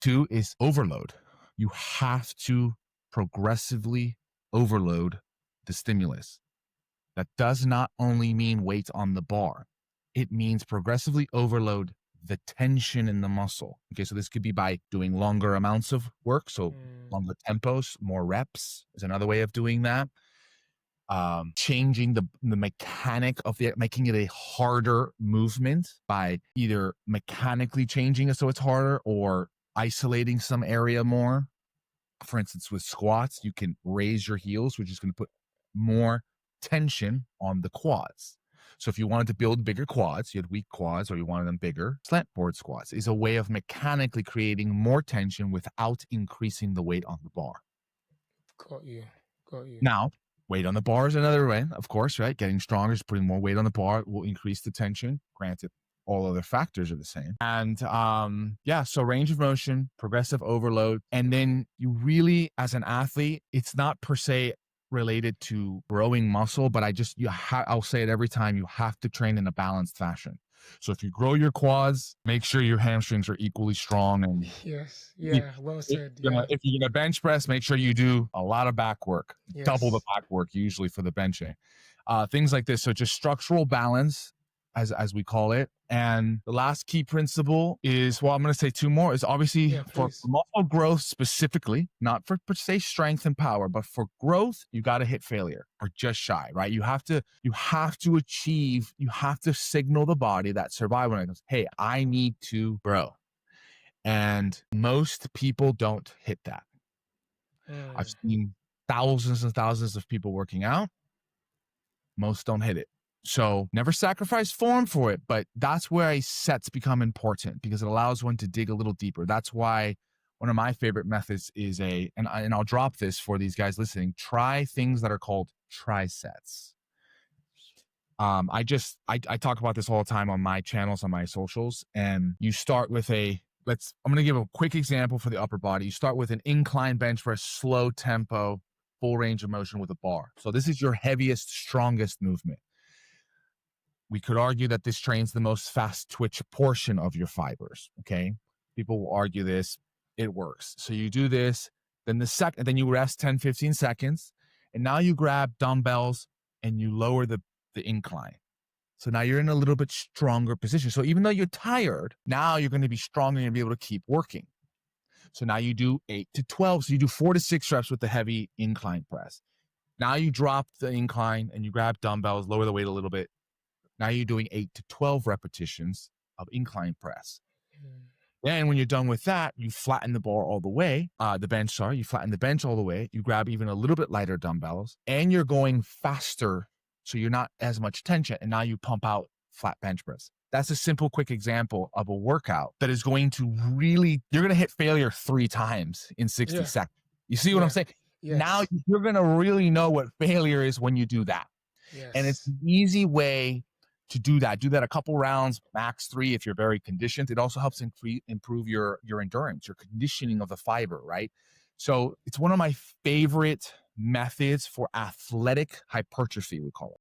Two is overload. You have to progressively overload the stimulus. That does not only mean weight on the bar, it means progressively overload the tension in the muscle. Okay, so this could be by doing longer amounts of work. So Mm. longer tempos, more reps is another way of doing that. Changing the mechanic of the making it a harder movement by either mechanically changing it so it's harder or isolating some area more. For instance, with squats, you can raise your heels, which is going to put more tension on the quads. So if you wanted to build bigger quads, you had weak quads or you wanted them bigger, slant board squats is a way of mechanically creating more tension without increasing the weight on the bar. Got you. Got you. Now, weight on the bar is another way, of course, right? Getting stronger is putting more weight on the bar will increase the tension. Granted, all other factors are the same. And yeah, so range of motion, progressive overload. And then you really, as an athlete, it's not per se related to growing muscle, but I'll say it every time, you have to train in a balanced fashion. So if you grow your quads, make sure your hamstrings are equally strong. And Yes. Yeah. Well said. Yeah. if you're gonna bench press, make sure you do a lot of back work, double the Yes. back work usually for the benching. Things like this. So just structural balance, as we call it. And the last key principle is, well, I'm going to say two more, is obviously Yeah. for Please. muscle growth specifically, not for per se strength and power, but for growth, you got to hit failure or just shy, right? You have to signal the body that survival when it goes, hey, I need to grow. And most people don't hit that. I've Mm. seen thousands and thousands of people working out. Most don't hit it. So never sacrifice form for it, but that's where sets become important because it allows one to dig a little deeper. That's why one of my favorite methods is and I'll drop this for these guys listening, try things that are called trisets. I talk about this all the time on my channels, on my socials, and you start with I'm going to give a quick example for the upper body. You start with an incline bench press, slow tempo, full range of motion with a bar. So this is your heaviest, strongest movement. We could argue that this trains the most fast twitch portion of your fibers. Okay. People will argue this. It works. So you do this, then you rest 10, 15 seconds. And now you grab dumbbells and you lower the incline. So now you're in a little bit stronger position. So even though you're tired, now you're going to be stronger and you'll be able to keep working. So now you do 8 to 12. So you do 4 to 6 reps with the heavy incline press. Now you drop the incline and you grab dumbbells, lower the weight a little bit. Now you're doing 8 to 12 repetitions of incline press. Mm. Then when you're done with that, you flatten the bar all the way, you flatten the bench all the way. You grab even a little bit lighter dumbbells and you're going faster. So you're not as much tension. And now you pump out flat bench press. That's a simple, quick example of a workout that is going to you're going to hit failure 3 times in 60 Yeah. seconds. You see what I'm saying? Yes. Now you're going to really know what failure is when you do that. Yes. And it's an easy way to do that. Do that a couple rounds, max 3 if you're very conditioned. It also helps improve your endurance, your conditioning of the fiber, right? So it's one of my favorite methods for athletic hypertrophy, we call it.